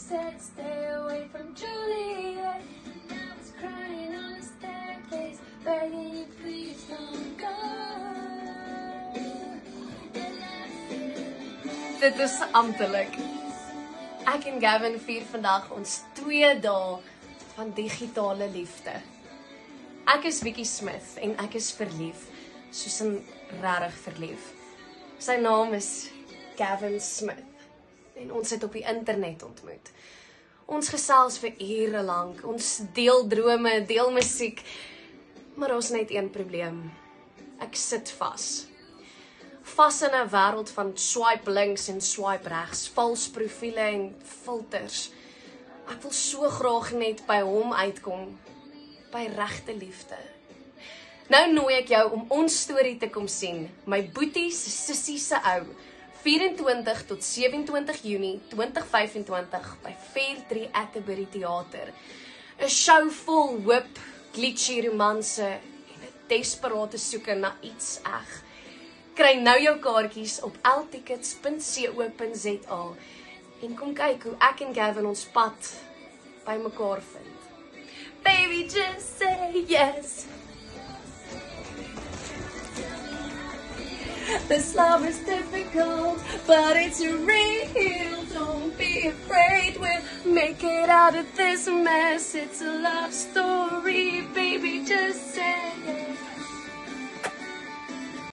said stay away from Juliet, and I was crying on the staircase, begging you please don't go. Dit is amptelik. Ek en Gavin vier vandag ons 2 dae van digitale liefde. Ek is Vicky Smith en ek is verlief, soos in regtig verlief. Sy naam is Gavin Smith en ons het op die internet ontmoet. Ons gesels vir ure lank, ons deel drome, deel musiek, maar ons het net een probleem. Ek sit vas. Vas in 'n wêreld van swipe links en swipe regs, vals profiele en filters. Ek wil so graag net by hom uitkom, by regte liefde. Nou nooi ek jou om ons storie te kom sien, my boetie se sussie se ou, 24 tot 27 Junie 2025 by Fair 3 Atterbury Theater. 'n Show vol hoop, glitchy romanse en 'n desperate soeke na iets eg. Kry nou jou kaartjies op ltickets.co.za en kom kyk hoe ek en Gavin ons pad by mekaar vind. Baby, just say yes. This love is difficult, but it's real. Don't be afraid, we'll make it out of this mess. It's a love story, baby, just say yes.